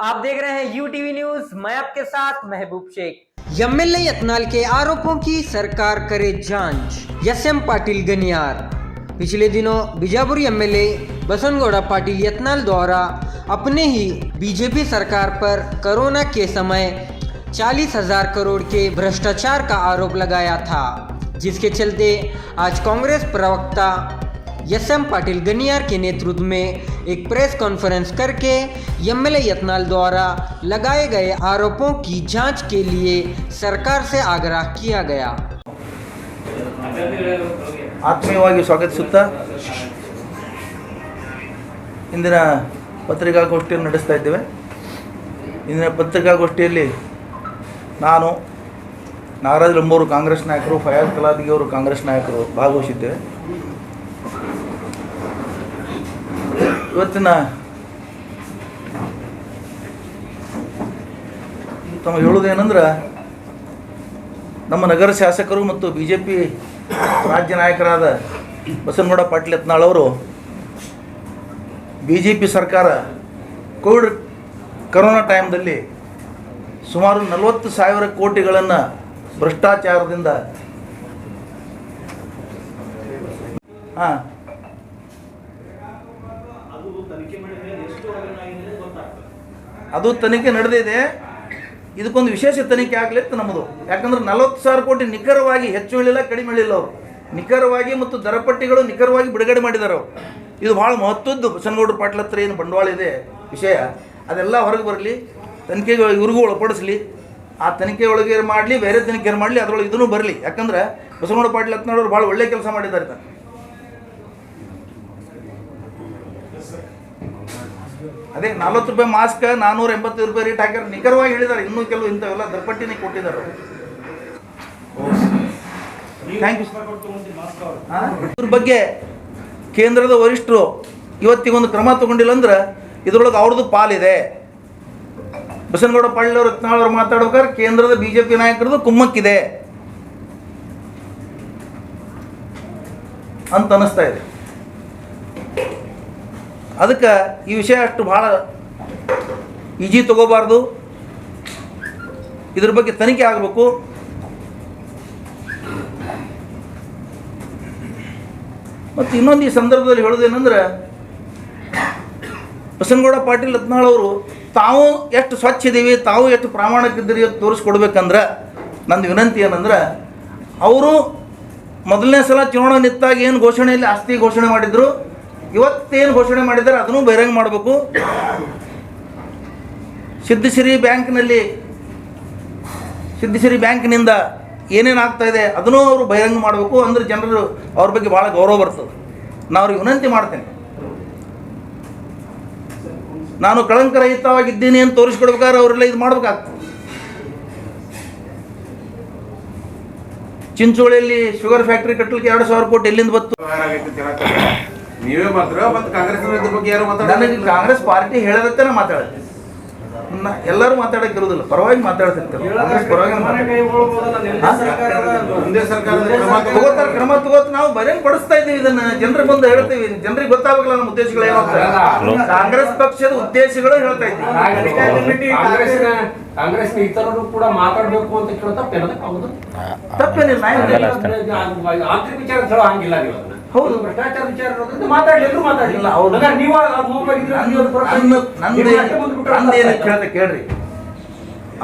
आप देख रहे हैं यूटीवी न्यूज। मैं आपके साथ महबूब शेख। एमएलए यत्नाल के आरोपों की सरकार करे जांच। एसएम पाटिल गनियार। पिछले दिनों बीजापुर एमएलए बसनगौड़ा पाटिल यत्नाल द्वारा अपने ही बीजेपी सरकार पर कोरोना के समय 40,000 करोड़ के भ्रष्टाचार का आरोप लगाया था, जिसके चलते आज कांग्रेस प्रवक्ता एसएम पाटिल गनियार के नेतृत्व में एक प्रेस कॉन्फ्रेंस करके एमएलए यत्नाल द्वारा लगाए गए आरोपों की जांच के लिए सरकार से आग्रह किया गया। ಆತ್ಮೀಯವಾಗಿ ಸ್ವಾಗತಿಸುತ್ತಾ ಇಂದಿನ ಪತ್ರಿಕಾಗೋಷ್ಠಿಯನ್ನು ನಡೆಸ್ತಾ ಇದ್ದೇವೆ. ಇಂದಿನ ಪತ್ರಿಕಾಗೋಷ್ಠಿಯಲ್ಲಿ ನಾನು ನಾಗರಾಜ್ ಲಂಬೋರು ಕಾಂಗ್ರೆಸ್ ನಾಯಕರು, ಫಯಾಜ್ ಕಲಾದಿಗೆ ಅವರು ಕಾಂಗ್ರೆಸ್ ನಾಯಕರು ಭಾಗವಹಿಸಿದ್ದೇವೆ. ಇವತ್ತಿನ ತಮಗೆ ಹೇಳುವುದೇನೆಂದ್ರೆ, ನಮ್ಮ ನಗರ ಶಾಸಕರು ಮತ್ತು ಬಿ ಜೆ ಪಿ ರಾಜ್ಯ ನಾಯಕರಾದ ಬಸನಗೌಡ ಪಾಟೀಲ್ ಯತ್ನಾಳ್ ಅವರು ಬಿ ಜೆ ಪಿ ಸರ್ಕಾರ ಕೊರೋನಾ ಟೈಮ್ದಲ್ಲಿ ಸುಮಾರು 40,000 ಕೋಟಿಗಳನ್ನು ಭ್ರಷ್ಟಾಚಾರದಿಂದ ಅದು ತನಿಖೆ ನಡೆದಿದೆ. ಇದಕ್ಕೊಂದು ವಿಶೇಷ ತನಿಖೆ ಆಗಲಿತ್ತು ನಮ್ಮದು. ಯಾಕಂದ್ರೆ 40,000 ಕೋಟಿ ನಿಖರವಾಗಿ, ಹೆಚ್ಚು ಹೇಳಿಲ್ಲ ಕಡಿಮೆ ಹೇಳಿಲ್ಲ, ಅವರು ನಿಖರವಾಗಿ ಮತ್ತು ದರಪಟ್ಟಿಗಳು ನಿಖರವಾಗಿ ಬಿಡುಗಡೆ ಮಾಡಿದ್ದಾರೆ ಅವರು. ಇದು ಭಾಳ ಮಹತ್ವದ್ದು. ಬಸನಗೌಡರ ಪಾಟೀಲ್ ಹತ್ರ ಏನು ಬಂಡವಾಳ ಇದೆ ವಿಷಯ, ಅದೆಲ್ಲ ಹೊರಗೆ ಬರಲಿ, ತನಿಖೆಗೆ ಇವ್ರಿಗೂ ಒಳಪಡಿಸಲಿ, ಆ ತನಿಖೆ ಒಳಗೆ ಮಾಡಲಿ, ಬೇರೆ ತನಿಖೆ ಮಾಡಲಿ, ಅದರೊಳಗೆ ಇದೂ ಬರಲಿ. ಯಾಕಂದ್ರೆ ಬಸನಗೌಡ ಪಾಟೀಲ್ ಯತ್ನಾಳ್ ಭಾಳ ಒಳ್ಳೆ ಕೆಲಸ ಮಾಡಿದ್ದಾರೆ. ಅದೇ 40 ರೂಪಾಯಿ ಮಾಸ್ಕ್ 485 ರೂಪಾಯಿ ರೇಟ್ ಹಾಕ್ಯಾರ, ನಿಖರವಾಗಿ ಹೇಳಿದ್ದಾರೆ. ಇನ್ನೂ ಕೆಲವು ಇಂಥವೆಲ್ಲ ದರಪಟ್ಟಿನೇ ಕೊಟ್ಟಿದ್ದಾರೆ. Thank you. ಇದ್ರ ಬಗ್ಗೆ ಕೇಂದ್ರದ ವರಿಷ್ಠರು ಇವತ್ತಿಗೊಂದು ಕ್ರಮ ತಗೊಂಡಿಲ್ಲ ಅಂದ್ರೆ ಇದರೊಳಗೆ ಅವ್ರದ್ದು ಪಾಲಿದೆ. ಬಸನಗೌಡ ಪಾಟೀಲ್ ಯತ್ನಾಳ್ ಅವರು ಮಾತಾಡ್ಬೇಕಾದ್ರೆ ಕೇಂದ್ರದ ಬಿ ಜೆ ಪಿ ನಾಯಕರದ್ದು ಕುಮ್ಮಕ್ಕಿದೆ ಅಂತ ಅನ್ನಿಸ್ತಾ ಇದೆ. ಅದಕ್ಕೆ ಈ ವಿಷಯ ಅಷ್ಟು ಭಾಳ ಈಜಿ ತಗೋಬಾರ್ದು. ಇದ್ರ ಬಗ್ಗೆ ತನಿಖೆ ಆಗಬೇಕು. ಮತ್ತು ಇನ್ನೊಂದು ಈ ಸಂದರ್ಭದಲ್ಲಿ ಹೇಳೋದೇನೆಂದ್ರೆ, ಬಸನಗೌಡ ಪಾಟೀಲ್ ಯತ್ನಾಳ್ ಅವರು ತಾವು ಎಷ್ಟು ಸ್ವಚ್ಛ ಇದ್ದೀವಿ, ತಾವು ಎಷ್ಟು ಪ್ರಾಮಾಣಿಕರಿದ್ದೀರಿ ಅಂತ ತೋರಿಸ್ಕೊಡ್ಬೇಕಂದ್ರೆ ನಂದು ವಿನಂತಿ ಏನಂದ್ರೆ, ಅವರು ಮೊದಲನೇ ಸಲ ಚುನಾವಣೆ ನಿಂತಾಗ ಏನು ಘೋಷಣೆಯಲ್ಲಿ ಆಸ್ತಿ ಘೋಷಣೆ ಮಾಡಿದ್ರು, ಇವತ್ತೇನು ಘೋಷಣೆ ಮಾಡಿದ್ದಾರೆ ಅದನ್ನು ಬಹಿರಂಗ ಮಾಡಬೇಕು. ಸಿದ್ಧಶ್ರೀ ಬ್ಯಾಂಕ್ನಿಂದ ಏನೇನು ಆಗ್ತಾ ಇದೆ ಅದನ್ನು ಅವರು ಬಹಿರಂಗ ಮಾಡಬೇಕು. ಅಂದರೆ ಜನರು ಅವ್ರ ಬಗ್ಗೆ ಭಾಳ ಗೌರವ ಬರ್ತದೆ. ನಾನು ಅವ್ರಿಗೆ ವಿನಂತಿ ಮಾಡ್ತೇನೆ, ನಾನು ಕಳಂಕರಹಿತವಾಗಿದ್ದೀನಿ ಅಂತ ತೋರಿಸ್ಕೊಡ್ಬೇಕಾದ್ರೆ ಅವರೆಲ್ಲ ಇದು ಮಾಡ್ಬೇಕಾಗ್ತದೆ. ಚಿಂಚೋಳಿಯಲ್ಲಿ ಶುಗರ್ ಫ್ಯಾಕ್ಟ್ರಿ ಕಟ್ಟಲಿಕ್ಕೆ 2,000 ಕೋಟಿ ಎಲ್ಲಿಂದ ಬಂತು? ನೀವೇ ಮಾತ್ರ ಮತ್ತು ಕಾಂಗ್ರೆಸ್ ಬಗ್ಗೆ ಯಾರು ನನಗೆ ಕಾಂಗ್ರೆಸ್ ಪಾರ್ಟಿ ಹೇಳೋದಕ್ಕೆ ನಾ ಮಾತಾಡ್ತೀನಿ. ಎಲ್ಲರೂ ಮಾತಾಡಕ್ಕೆ ಇರೋದಿಲ್ಲ, ಪರವಾಗಿ ಮಾತಾಡ್ತಿರ್ತಾರೆ. ಕಾಂಗ್ರೆಸ್ ಪರವಾಗಿ ತಗೋತಾರೆ, ಕ್ರಮ ತಗೋತ ನಾವು ಬರೇನ್ ಪಡಿಸ್ತಾ ಇದ್ದೀವಿ. ಇದನ್ನ ಜನರಿಗೆ ಬಂದು ಹೇಳ್ತೀವಿ, ಜನರಿಗೆ ಗೊತ್ತಾಗಲ್ಲ ನಮ್ಮ ಉದ್ದೇಶಗಳು ಏನು ಅಂತ. ಕಾಂಗ್ರೆಸ್ ಪಕ್ಷದ ಉದ್ದೇಶಗಳು ಹೇಳ್ತಾ ಇದ್ದೀವಿ. ಕಾಂಗ್ರೆಸ್ ಇತರರು ಕೂಡ ಮಾತಾಡಬೇಕು ಅಂತ ಕೇಳೋ ತಪ್ಪೇನಿಲ್ಲ. ಆಂತರಿಕ ವಿಚಾರ ಹೇಳೋ ಹಂಗಿಲ್ಲ. ನೀವು ಹೌದು, ಭ್ರಷ್ಟಾಚಾರ ವಿಚಾರ ಮಾತಾಡಲಿಲ್ಲ, ಮಾತಾಡಲಿಲ್ಲ. ನಂದೇನು ಕೇಳ್ರಿ,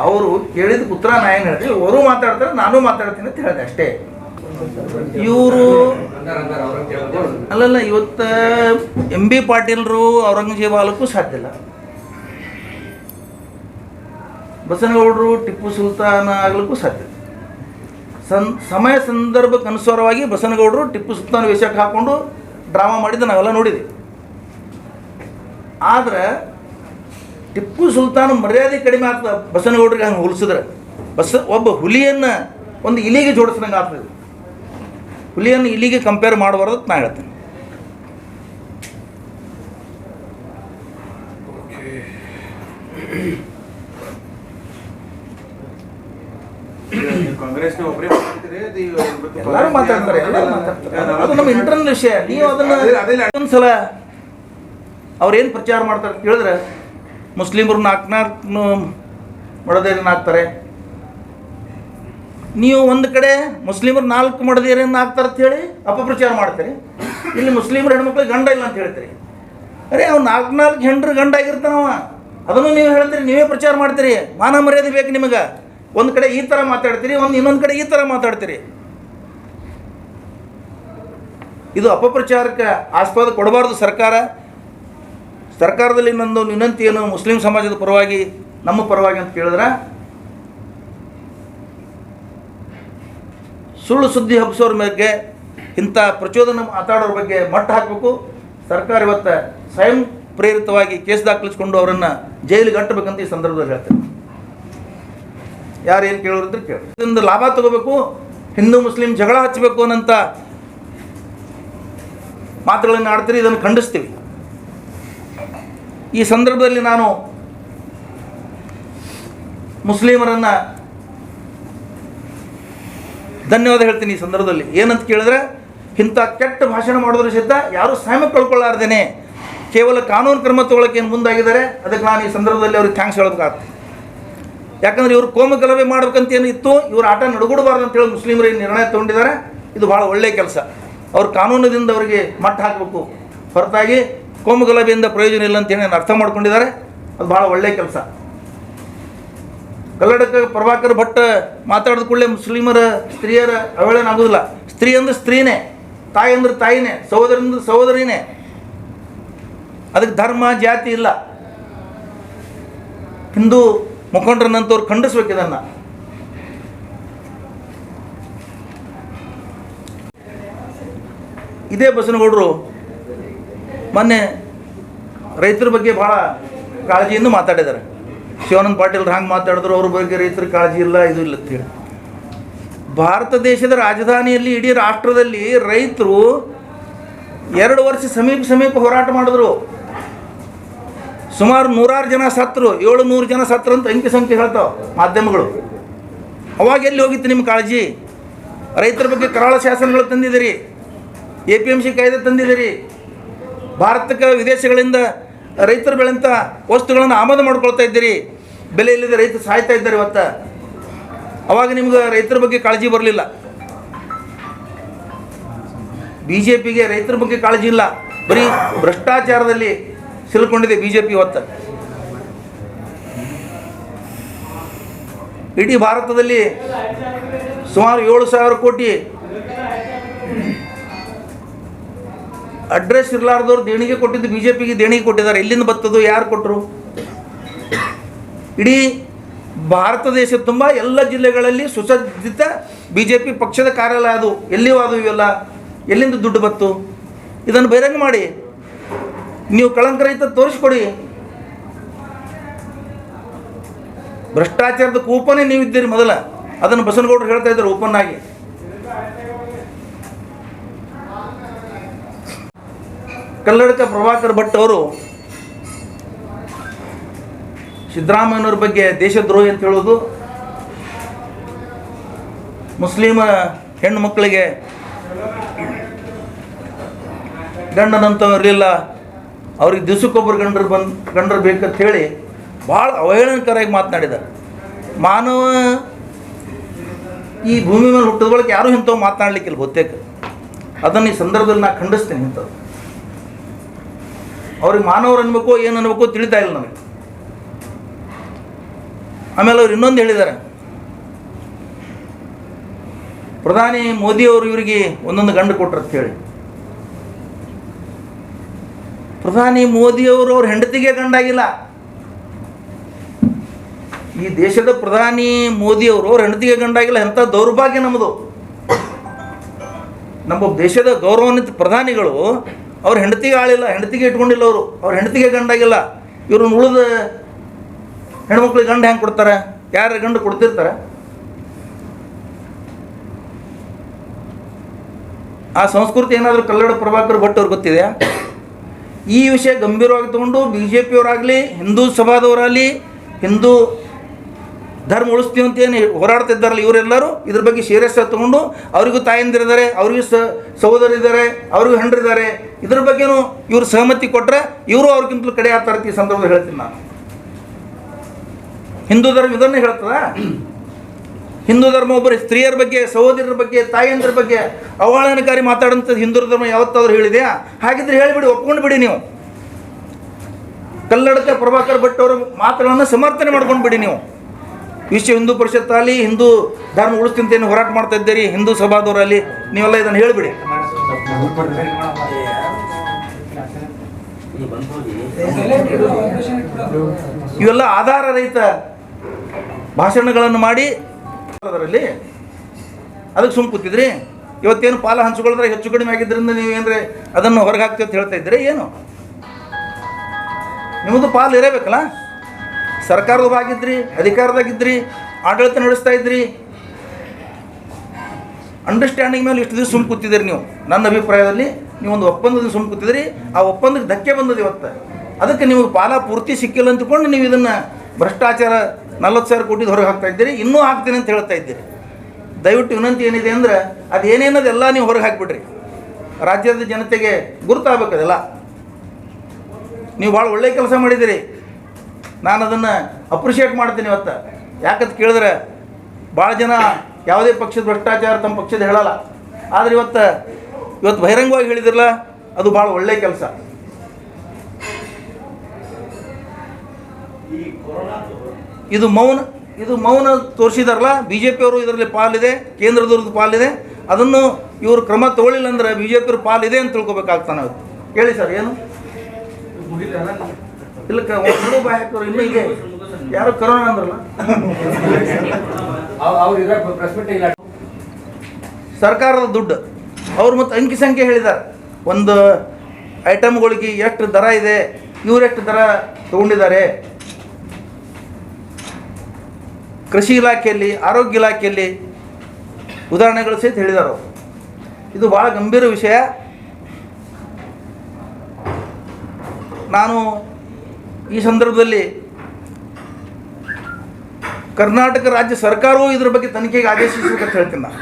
ಅವರು ಕೇಳಿದ ಉತ್ತರ ನಾ ಏನು ಹೇಳ್ತೀವಿ, ಅವರು ಮಾತಾಡ್ತಾರೆ, ನಾನು ಮಾತಾಡ್ತೀನಿ ಅಂತ ಹೇಳಿದೆ ಅಷ್ಟೇ. ಇವರು ಅಲ್ಲಲ್ಲ, ಇವತ್ತು MB ಪಾಟೀಲ್ರು ಔರಂಗಜೇಬ್ ಆಗಲಿಕ್ಕೂ ಸಾಧ್ಯ ಇಲ್ಲ, ಬಸನಗೌಡರು ಟಿಪ್ಪು ಸುಲ್ತಾನ್ ಆಗಲಿಕ್ಕೂ ಸಾಧ್ಯ. ಸಮಯ ಸಂದರ್ಭಕ್ಕೆ ಅನುಸಾರವಾಗಿ ಬಸನಗೌಡರು ಟಿಪ್ಪು ಸುಲ್ತಾನ್ ವೇಷಕ್ಕೆ ಹಾಕ್ಕೊಂಡು ಡ್ರಾಮಾ ಮಾಡಿದ್ದು ನಾವೆಲ್ಲ ನೋಡಿದ್ವಿ. ಆದರೆ ಟಿಪ್ಪು ಸುಲ್ತಾನ್ ಮರ್ಯಾದೆ ಕಡಿಮೆ ಆಗ್ತದೆ ಬಸನಗೌಡರಿಗೆ ಹಂಗೆ ಹೋಲಿಸಿದ್ರೆ. ಒಬ್ಬ ಹುಲಿಯನ್ನು ಒಂದು ಇಲಿಗೆ ಜೋಡಿಸ್ದಂಗೆ ಆಗ್ತದೆ. ಹುಲಿಯನ್ನು ಇಲಿಗೆ ಕಂಪೇರ್ ಮಾಡಬಾರ್ದು ಅಂತ ನಾ ಹೇಳ್ತೇನೆ. ಕಾಂಗ್ರೆಸ್ನ ಒಬ್ಬರೇ ಎಲ್ಲರೂ ಮಾತಾಡ್ತಾರೆ, ಅದು ನಮ್ಮ ಇಂಟರ್ನಲ್ ವಿಷಯ. ನೀವು ಅದನ್ನು ಒಂದ್ಸಲ ಅವ್ರೇನು ಪ್ರಚಾರ ಮಾಡ್ತಾರೆ ಕೇಳಿದ್ರೆ ಮುಸ್ಲಿಮರು ನಾಲ್ಕು ಮಡದೇರನ್ನು ಹಾಕ್ತಾರೆ. ನೀವು ಒಂದು ಕಡೆ ಮುಸ್ಲಿಮರು 4 ಮಡದೇರನ್ನು ಹಾಕ್ತಾರೆ ಅಂತ ಹೇಳಿ ಅಪಪ್ರಚಾರ ಮಾಡ್ತೀರಿ. ಇಲ್ಲಿ ಮುಸ್ಲಿಮರು ಹೆಣ್ಮಕ್ಳಿಗೆ ಗಂಡ ಇಲ್ಲ ಅಂತ ಹೇಳ್ತೀರಿ. ಅರೆ ಅವ್ನು 4 ಹೆಂಡ್ರು ಗಂಡ ಆಗಿರ್ತಾನವ, ಅದನ್ನು ನೀವು ಹೇಳ್ತೀರಿ, ನೀವೇ ಪ್ರಚಾರ ಮಾಡ್ತೀರಿ. ಮಾನ ಮರ್ಯಾದೆ ಬೇಕು ನಿಮಗೆ. ಒಂದು ಕಡೆ ಈ ಥರ ಮಾತಾಡ್ತೀರಿ, ಇನ್ನೊಂದು ಕಡೆ ಈ ಥರ ಮಾತಾಡ್ತೀರಿ. ಇದು ಅಪಪ್ರಚಾರಕ್ಕೆ ಆಸ್ಪದ ಕೊಡಬಾರ್ದು ಸರ್ಕಾರದಲ್ಲಿ ನಂದು ವಿನಂತಿ ಏನು, ಮುಸ್ಲಿಂ ಸಮಾಜದ ಪರವಾಗಿ ನಮ್ಮ ಪರವಾಗಿ ಅಂತ ಕೇಳಿದ್ರೆ, ಸುಳ್ಳು ಸುದ್ದಿ ಹಬ್ಬಿಸೋರ ಬಗ್ಗೆ, ಇಂಥ ಪ್ರಚೋದನೆ ಮಾತಾಡೋರ ಬಗ್ಗೆ ಮಟ್ಟ ಹಾಕಬೇಕು. ಸರ್ಕಾರ ಇವತ್ತು ಸ್ವಯಂ ಪ್ರೇರಿತವಾಗಿ ಕೇಸ್ ದಾಖಲಿಸಿಕೊಂಡು ಅವರನ್ನು ಜೈಲಿಗೆ ಅಟ್ಟಬೇಕಂತ ಈ ಸಂದರ್ಭದಲ್ಲಿ ಹೇಳ್ತೇನೆ. ಯಾರು ಏನು ಕೇಳೋರಿದ್ರೆ ಕೇಳಿ, ಇದರಿಂದ ಲಾಭ ತಗೋಬೇಕು, ಹಿಂದೂ ಮುಸ್ಲಿಂ ಜಗಳ ಹಚ್ಚಬೇಕು ಅನ್ನೋಂಥ ಮಾತುಗಳನ್ನು ಆಡ್ತೀರಿ. ಇದನ್ನು ಖಂಡಿಸ್ತೀವಿ. ಈ ಸಂದರ್ಭದಲ್ಲಿ ನಾನು ಮುಸ್ಲಿಮರನ್ನು ಧನ್ಯವಾದ ಹೇಳ್ತೀನಿ. ಈ ಸಂದರ್ಭದಲ್ಲಿ ಏನಂತ ಕೇಳಿದ್ರೆ, ಇಂಥ ಕೆಟ್ಟ ಭಾಷಣ ಮಾಡಿದ್ರು ಸಹಿತ ಯಾರೂ ಸಂಯಮ ಕಳ್ಕೊಳ್ಳಾರ್ದೇನೆ ಕೇವಲ ಕಾನೂನು ಕ್ರಮ ತಗೊಳ್ಳೋಕೆ ಏನು ಮುಂದಾಗಿದ್ದಾರೆ. ಅದಕ್ಕೆ ನಾನು ಈ ಸಂದರ್ಭದಲ್ಲಿ ಅವ್ರಿಗೆ ಥ್ಯಾಂಕ್ಸ್ ಹೇಳಬೇಕಾಗ್ತದೆ. ಯಾಕಂದರೆ ಇವರು ಕೋಮು ಗಲಭೆ ಮಾಡ್ಬೇಕಂತ ಏನು ಇತ್ತು, ಇವರು ಆಟ ನಡುಗೂಡಬಾರ್ದು ಅಂತೇಳಿ ಮುಸ್ಲಿಮರು ಏನು ನಿರ್ಣಯ ತೊಗೊಂಡಿದ್ದಾರೆ. ಇದು ಭಾಳ ಒಳ್ಳೆಯ ಕೆಲಸ. ಅವ್ರು ಕಾನೂನಿನಿಂದ ಅವರಿಗೆ ಮಟ್ಟ ಹಾಕಬೇಕು, ಹೊರತಾಗಿ ಕೋಮು ಗಲಭೆಯಿಂದ ಪ್ರಯೋಜನ ಇಲ್ಲ ಅಂತೇಳಿ ನಾನು ಅರ್ಥ ಮಾಡ್ಕೊಂಡಿದ್ದಾರೆ. ಅದು ಭಾಳ ಒಳ್ಳೆಯ ಕೆಲಸ. ಕಲ್ಲಡಕ ಪ್ರಭಾಕರ್ ಭಟ್ ಮಾತಾಡಿದ ಕೂಡಲೇ ಮುಸ್ಲಿಮರ ಸ್ತ್ರೀಯರ ಅವಹೇಳನ ಆಗೋದಿಲ್ಲ. ಸ್ತ್ರೀ ಅಂದ್ರೆ ಸ್ತ್ರೀನೇ, ತಾಯಿ ಅಂದ್ರೆ ತಾಯಿನೇ, ಸಹೋದರ ಅಂದ್ರೆ ಸಹೋದರಿನೇ. ಅದಕ್ಕೆ ಧರ್ಮ ಜಾತಿ ಇಲ್ಲ. ಹಿಂದೂ ಮುಖಂಡರನ್ನಂತವ್ರು ಖಂಡಿಸ್ಬೇಕು ಇದನ್ನು. ಇದೇ ಬಸನಗೌಡರು ಮೊನ್ನೆ ರೈತರ ಬಗ್ಗೆ ಭಾಳ ಕಾಳಜಿಯಿಂದ ಮಾತಾಡಿದ್ದಾರೆ. ಶಿವಾನಂದ ಪಾಟೀಲ್ ಹಂಗೆ ಮಾತಾಡಿದ್ರು, ಅವ್ರ ಬಗ್ಗೆ ರೈತರ ಕಾಳಜಿ ಇಲ್ಲ, ಇದು ಇಲ್ಲ ಅಂತೇಳಿ. ಭಾರತ ದೇಶದ ರಾಜಧಾನಿಯಲ್ಲಿ, ಇಡೀ ರಾಷ್ಟ್ರದಲ್ಲಿ ರೈತರು 2 ವರ್ಷ ಸಮೀಪ ಹೋರಾಟ ಮಾಡಿದ್ರು. ಸುಮಾರು 100 ಜನ ಸತ್ತರು, 700 ಜನ ಸತ್ತರು ಅಂತ ಅಂಕಿ ಸಂಖ್ಯೆ ಹೇಳ್ತಾವೆ ಮಾಧ್ಯಮಗಳು. ಅವಾಗ ಎಲ್ಲಿ ಹೋಗಿತ್ತು ನಿಮ್ಮ ಕಾಳಜಿ? ರೈತರ ಬಗ್ಗೆ ಕರಾಳ ಶಾಸನಗಳು ತಂದಿದ್ದೀರಿ, APMC ಕಾಯ್ದೆ ತಂದಿದ್ದೀರಿ, ಭಾರತಕ್ಕೆ ವಿದೇಶಗಳಿಂದ ರೈತರು ಬೆಳೆಂಥ ವಸ್ತುಗಳನ್ನು ಆಮದು ಮಾಡ್ಕೊಳ್ತಾ ಇದ್ದೀರಿ, ಬೆಲೆ ಇಲ್ಲದೆ ರೈತರು ಸಾಯ್ತಾ ಇದ್ದಾರೆ ಇವತ್ತು. ಅವಾಗ ನಿಮ್ಗೆ ರೈತರ ಬಗ್ಗೆ ಕಾಳಜಿ ಬರಲಿಲ್ಲ. BJPಗೆ ರೈತರ ಬಗ್ಗೆ ಕಾಳಜಿ ಇಲ್ಲ, ಬರೀ ಭ್ರಷ್ಟಾಚಾರದಲ್ಲಿ ಸಿಲುಕೊಂಡಿದೆ BJP ಇವತ್ತು. ಇಡೀ ಭಾರತದಲ್ಲಿ ಸುಮಾರು 7,000 ಕೋಟಿ ಅಡ್ರೆಸ್ ಇರಲಾರ್ದವ್ರು ದೇಣಿಗೆ ಕೊಟ್ಟಿದ್ದು BJPಗೆ ದೇಣಿಗೆ ಕೊಟ್ಟಿದ್ದಾರೆ. ಎಲ್ಲಿಂದ ಬರ್ತದು? ಯಾರು ಕೊಟ್ಟರು? ಇಡೀ ಭಾರತ ದೇಶ ತುಂಬ ಎಲ್ಲ ಜಿಲ್ಲೆಗಳಲ್ಲಿ ಸುಸಜ್ಜಿತ BJP ಪಕ್ಷದ ಕಾರ್ಯಾಲಯ ಅದು. ಎಲ್ಲಿಯೂ ಅದು ಇವೆಲ್ಲ ಎಲ್ಲಿಂದ ದುಡ್ಡು ಬತ್ತು? ಇದನ್ನು ಬಹಿರಂಗ ಮಾಡಿ, ನೀವು ಕಳಂಕರಹಿತ ತೋರಿಸ್ಕೊಡಿ. ಭ್ರಷ್ಟಾಚಾರದ ಕೂಪನೇ ನೀವಿದ್ದೀರಿ ಮೊದಲ. ಅದನ್ನು ಬಸನಗೌಡರು ಹೇಳ್ತಾ ಇದ್ದಾರೆ ಓಪನ್ ಆಗಿ. ಕಲ್ಲಡಕ ಪ್ರಭಾಕರ್ ಭಟ್ ಅವರು ಸಿದ್ದರಾಮಯ್ಯನವ್ರ ಬಗ್ಗೆ ದೇಶದ್ರೋಹಿ ಅಂತ ಹೇಳೋದು, ಮುಸ್ಲಿಮ ಹೆಣ್ಣು ಮಕ್ಕಳಿಗೆ ಗಂಡನಂತ ಇರಲಿಲ್ಲ, ಅವ್ರಿಗೆ ದಿವಸಕ್ಕೊಬ್ಬರು ಗಂಡರು ಬೇಕಂತ ಹೇಳಿ ಭಾಳ ಅವಹೇಳನಕರಾಗಿ ಮಾತನಾಡಿದ್ದಾರೆ. ಮಾನವ ಈ ಭೂಮಿ ಮೇಲೆ ಹುಟ್ಟಿದೊಳಗೆ ಯಾರೂ ಇಂಥವು ಮಾತನಾಡಲಿಕ್ಕಿಲ್ಲ ಬಹುತೇಕ. ಅದನ್ನು ಈ ಸಂದರ್ಭದಲ್ಲಿ ನಾನು ಖಂಡಿಸ್ತೀನಿ. ಇಂಥದ್ದು ಅವ್ರಿಗೆ ಮಾನವರು ಅನ್ಬೇಕು, ಏನು ಅನ್ಬೇಕು ತಿಳಿತಾ ಇಲ್ಲ ನಮಗೆ. ಆಮೇಲೆ ಅವ್ರು ಇನ್ನೊಂದು ಹೇಳಿದ್ದಾರೆ, ಪ್ರಧಾನಿ ಮೋದಿಯವರು ಇವರಿಗೆ ಒಂದೊಂದು ಗಂಡು ಕೊಟ್ರು ಅಂತ ಹೇಳಿ. ಪ್ರಧಾನಿ ಮೋದಿಯವರು ಅವ್ರ ಹೆಂಡತಿಗೆ ಗಂಡಾಗಿಲ್ಲ. ಈ ದೇಶದ ಪ್ರಧಾನಿ ಮೋದಿಯವರು ಅವ್ರ ಹೆಂಡತಿಗೆ ಗಂಡಾಗಿಲ್ಲ. ಎಂಥ ದೌರ್ಭಾಗ್ಯ ನಮ್ಮದು. ನಮ್ಮ ದೇಶದ ಗೌರವಾನ್ವಿತ ಪ್ರಧಾನಿಗಳು ಅವ್ರ ಹೆಂಡತಿಗೆ ಆಳಿಲ್ಲ, ಹೆಂಡತಿಗೆ ಇಟ್ಕೊಂಡಿಲ್ಲ, ಅವ್ರ ಹೆಂಡತಿಗೆ ಗಂಡಾಗಿಲ್ಲ. ಇವ್ರನ್ನ ಉಳಿದ ಹೆಣ್ಮಕ್ಳಿಗೆ ಗಂಡು ಹೆಂಗೆ ಕೊಡ್ತಾರೆ? ಯಾರು ಗಂಡು ಕೊಡ್ತಿರ್ತಾರೆ? ಆ ಸಂಸ್ಕೃತಿ ಏನಾದರೂ ಕಲ್ಲಡ ಪ್ರಭಾಕರ್ ಭಟ್ ಅವ್ರಿಗೆ ಗೊತ್ತಿದೆಯಾ? ಈ ವಿಷಯ ಗಂಭೀರವಾಗಿ ತಗೊಂಡು BJPಯವರಾಗಲಿ, ಹಿಂದೂ ಸಭಾದವರಾಗಲಿ, ಹಿಂದೂ ಧರ್ಮ ಉಳಿಸ್ತೀವಿ ಅಂತ ಏನು ಹೋರಾಡ್ತಿದ್ದಾರಲ್ಲ, ಇವರೆಲ್ಲರೂ ಇದ್ರ ಬಗ್ಗೆ ಸೀರಿಯಸ್ ಆಗಿ ತೊಗೊಂಡು, ಅವರಿಗೂ ತಾಯಂದಿರಿದ್ದಾರೆ, ಅವರಿಗೂ ಸಹೋದರಿದ್ದಾರೆ, ಅವರಿಗೂ ಹೆಂಡ್ರಿದ್ದಾರೆ, ಇದ್ರ ಬಗ್ಗೆನೂ ಇವರು ಸಹಮತಿ ಕೊಟ್ಟರೆ ಇವರು ಅವ್ರಿಗಿಂತಲೂ ಕಡೆ ಆಗ್ತಾರೆ. ಈ ಸಂದರ್ಭದಲ್ಲಿ ಹೇಳ್ತೀನಿ ನಾನು. ಹಿಂದೂ ಧರ್ಮ ಇದನ್ನೇ ಹೇಳ್ತದ? ಹಿಂದೂ ಧರ್ಮ ಒಬ್ಬರು ಸ್ತ್ರೀಯರ ಬಗ್ಗೆ, ಸಹೋದರರ ಬಗ್ಗೆ, ತಾಯಂದ್ರ ಬಗ್ಗೆ ಅವಹೇಳನಕಾರಿ ಮಾತಾಡೋಂಥದ್ದು ಹಿಂದೂ ಧರ್ಮ ಯಾವತ್ತಾದ್ರೂ ಹೇಳಿದೆಯಾ? ಹಾಗಿದ್ರೆ ಹೇಳಿಬಿಡಿ, ಒಪ್ಕೊಂಡು ಬಿಡಿ. ನೀವು ಕಲ್ಲಡಕ ಪ್ರಭಾಕರ್ ಭಟ್ ಅವರ ಮಾತುಗಳನ್ನು ಸಮರ್ಥನೆ ಮಾಡ್ಕೊಂಡು ಬಿಡಿ. ನೀವು ವಿಶ್ವ ಹಿಂದೂ ಪರಿಷತ್ ಅಲ್ಲಿ ಹಿಂದೂ ಧರ್ಮ ಉಳಿಸ್ತಿಂತೇನು ಹೋರಾಟ ಮಾಡ್ತಾ ಇದ್ದೀರಿ, ಹಿಂದೂ ಸಭಾದವರಲ್ಲಿ ನೀವೆಲ್ಲ ಇದನ್ನು ಹೇಳಿಬಿಡಿ. ಇವೆಲ್ಲ ಆಧಾರ ರಹಿತ ಭಾಷಣಗಳನ್ನು ಮಾಡಿ ಅದರಲ್ಲಿ ಅದಕ್ಕೆ ಸುಮ್ಮ ಕೂತಿದ್ರಿ. ಇವತ್ತೇನು ಪಾಲ ಹಂಚಿಕೊಳ್ಳೋದ್ರೆ ಹೆಚ್ಚು ಕಡಿಮೆ ಆಗಿದ್ದರಿಂದ ನೀವೇನ್ರೆ ಅದನ್ನು ಹೊರಗೆ ಹಾಕ್ತೀವಿ ಅಂತ ಹೇಳ್ತಾ ಇದ್ದೀರಿ. ಏನು ನಿಮ್ಮದು ಪಾಲು ಇರಬೇಕಲ್ಲ? ಸರ್ಕಾರದಾಗಿದ್ರಿ, ಅಧಿಕಾರದಾಗಿದ್ರಿ, ಆಡಳಿತ ನಡೆಸ್ತಾ ಇದ್ರಿ, ಅಂಡರ್ಸ್ಟ್ಯಾಂಡಿಂಗ್ ಮೇಲೆ ಇಷ್ಟು ದಿವಸ ಸುಮ್ಮ ಕೂತಿದ್ದೀರಿ. ನೀವು ನನ್ನ ಅಭಿಪ್ರಾಯದಲ್ಲಿ ನೀವೊಂದು ಒಪ್ಪಂದದಿಂದ ಸುಮ್ಮ ಕೂತಿದ್ರಿ. ಆ ಒಪ್ಪಂದಕ್ಕೆ ಧಕ್ಕೆ ಬಂದದ್ದು ಇವತ್ತು. ಅದಕ್ಕೆ ನಿಮಗೆ ಪಾಲ ಪೂರ್ತಿ ಸಿಕ್ಕಿಲ್ಲ ಅಂತಕೊಂಡು ನೀವು ಇದನ್ನು ಭ್ರಷ್ಟಾಚಾರ 40,000 ಕೋಟಿ ಹೊರಗೆ ಹಾಕ್ತಾ ಇದ್ದೀರಿ. ಇನ್ನೂ ಹಾಕ್ತೀನಿ ಅಂತ ಹೇಳ್ತಾ ಇದ್ದೀರಿ. ದಯವಿಟ್ಟು ವಿನಂತಿ ಏನಿದೆ ಅಂದರೆ ಅದು ಏನೇನದೆಲ್ಲ ನೀವು ಹೊರಗೆ ಹಾಕಿಬಿಡ್ರಿ. ರಾಜ್ಯದ ಜನತೆಗೆ ಗುರುತಾಗಬೇಕದೆಲ್ಲ. ನೀವು ಭಾಳ ಒಳ್ಳೆಯ ಕೆಲಸ ಮಾಡಿದ್ದೀರಿ. ನಾನು ಅದನ್ನು ಅಪ್ರಿಷಿಯೇಟ್ ಮಾಡ್ತೀನಿ ಇವತ್ತು. ಯಾಕಂತ ಕೇಳಿದ್ರೆ ಭಾಳ ಜನ ಯಾವುದೇ ಪಕ್ಷದ ಭ್ರಷ್ಟಾಚಾರ ತಮ್ಮ ಪಕ್ಷದ ಹೇಳಲ್ಲ. ಆದರೆ ಇವತ್ತು ಬಹಿರಂಗವಾಗಿ ಹೇಳಿದಿರಲ್ಲ, ಅದು ಭಾಳ ಒಳ್ಳೆಯ ಕೆಲಸ. ಇದು ಮೌನ ತೋರಿಸಿದಾರಲ್ಲ, ಬಿ ಜೆ ಪಿಯವರು ಇದರಲ್ಲಿ ಪಾಲಿದೆ, ಕೇಂದ್ರದವ್ರದ್ದು ಪಾಲಿದೆ. ಅದನ್ನು ಇವರು ಕ್ರಮ ತಗೊಳ್ಳಿಲ್ಲ ಅಂದ್ರೆ ಬಿ ಜೆ ಪಿಯವ್ರ ಪಾಲಿದೆ ಅಂತ ತಿಳ್ಕೊಬೇಕಾಗ್ತಾನೆ. ಇವತ್ತು ಹೇಳಿ ಸರ್, ಏನು ಇಲ್ಲ ಬಾಯ್ ಹಾಕೋರು ಇನ್ನೂ ಇದೆ. ಯಾರು ಕರೋನಾ ಅಂದ್ರಲ್ಲ, ಸರ್ಕಾರದ ದುಡ್ಡು ಅವ್ರು ಮತ್ತು ಅಂಕಿ ಸಂಖ್ಯೆ ಹೇಳಿದ್ದಾರೆ. ಒಂದು ಐಟಮ್ಗಳಿಗೆ ಎಷ್ಟು ದರ ಇದೆ, ಇವರೆಷ್ಟು ದರ ತಗೊಂಡಿದ್ದಾರೆ. ಕೃಷಿ ಇಲಾಖೆಯಲ್ಲಿ, ಆರೋಗ್ಯ ಇಲಾಖೆಯಲ್ಲಿ ಉದಾಹರಣೆಗಳು ಸಹಿತ ಹೇಳಿದ್ದಾರೆ. ಇದು ಭಾಳ ಗಂಭೀರ ವಿಷಯ. ನಾನು ಈ ಸಂದರ್ಭದಲ್ಲಿ ಕರ್ನಾಟಕ ರಾಜ್ಯ ಸರ್ಕಾರವೂ ಇದರ ಬಗ್ಗೆ ತನಿಖೆಗೆ ಆದೇಶಿಸಬೇಕಂತ ಹೇಳ್ತೀನಿ. ನಾನು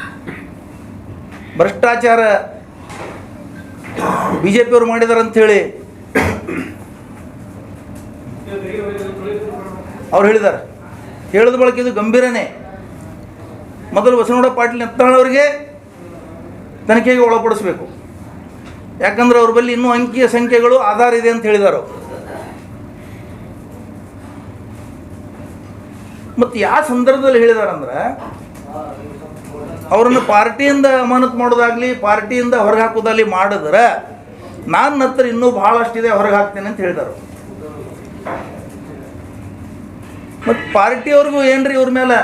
ಭ್ರಷ್ಟಾಚಾರ ಬಿ ಜೆ ಪಿಯವರು ಮಾಡಿದ್ದಾರೆ ಅಂಥೇಳಿ ಅವ್ರು ಹೇಳಿದ್ದಾರೆ. ಹೇಳಿದ ಬಳಕ ಇದು ಗಂಭೀರನೇ. ಮೊದಲು ಬಸವನಗೌಡ ಪಾಟೀಲ್ ಯತ್ನಾಳ್ ಅವರಿಗೆ ತನಿಖೆಗೆ ಒಳಪಡಿಸಬೇಕು. ಯಾಕಂದ್ರೆ ಅವ್ರ ಬಳಿ ಇನ್ನೂ ಅಂಕಿಯ ಸಂಖ್ಯೆಗಳು ಆಧಾರ ಇದೆ ಅಂತ ಹೇಳಿದ್ದಾರೆ. ಮತ್ತು ಯಾವ ಸಂದರ್ಭದಲ್ಲಿ ಹೇಳಿದಾರಂದ್ರೆ ಅವರನ್ನು ಪಾರ್ಟಿಯಿಂದ ಅಮಾನತು ಮಾಡೋದಾಗಲಿ, ಪಾರ್ಟಿಯಿಂದ ಹೊರಗೆ ಹಾಕೋದಾಗಲಿ ಮಾಡಿದ್ರೆ ನನ್ನ ಹತ್ರ ಇನ್ನೂ ಭಾಳಷ್ಟಿದೆ, ಹೊರಗೆ ಹಾಕ್ತೇನೆ ಅಂತ ಹೇಳಿದರು. ಮತ್ತು ಪಾರ್ಟಿಯವ್ರಿಗೂ ಏನ್ರಿ ಇವ್ರ ಮೇಲೆ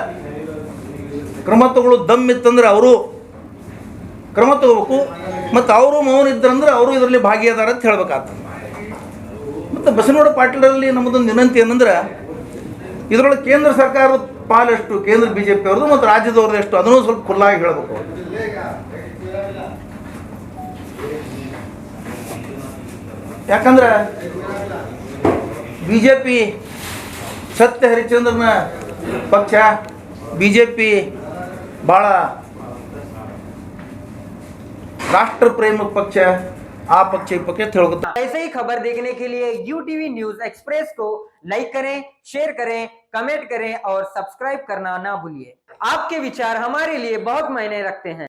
ಕ್ರಮ ತಗೊಳ್ಳೋದು ದಮ್ ಇತ್ತಂದ್ರೆ ಅವರು ಕ್ರಮ ತಗೋಬೇಕು. ಮತ್ತು ಅವರು ಮೌನ ಇದ್ರಂದ್ರೆ ಅವರು ಇದರಲ್ಲಿ ಭಾಗಿಯಾದಾರ ಅಂತ ಹೇಳ್ಬೇಕಾಗ್ತದೆ. ಮತ್ತು ಬಸವನಗೌಡ ಪಾಟೀಲರಲ್ಲಿ ನಮ್ಮದೊಂದು ವಿನಂತಿ ಏನಂದ್ರೆ ಇದರೊಳಗೆ ಕೇಂದ್ರ ಸರ್ಕಾರದ ಪಾಲೆಷ್ಟು, ಕೇಂದ್ರ ಬಿ ಜೆ ಪಿ ಅವ್ರದ್ದು ಮತ್ತು ರಾಜ್ಯದವ್ರದ್ದು ಎಷ್ಟು, ಅದನ್ನು ಸ್ವಲ್ಪ ಖುಲ್ಲಾಗಿ ಹೇಳಬೇಕು. ಯಾಕಂದ್ರೆ ಬಿ ಜೆ ಪಿ ಸತ್ಯ ಹರಿಶ್ಚಂದ್ರನ ಪಕ್ಷ, ಬಿ ಜೆ ಪಿ ಭಾಳ राष्ट्र प्रेम पक्ष आ पक्ष पक्ष। ऐसे ही खबर देखने के लिए UTV न्यूज एक्सप्रेस को लाइक करें, शेयर करें, कमेंट करें और सब्सक्राइब करना ना भूलिए। आपके विचार हमारे लिए बहुत मायने रखते हैं।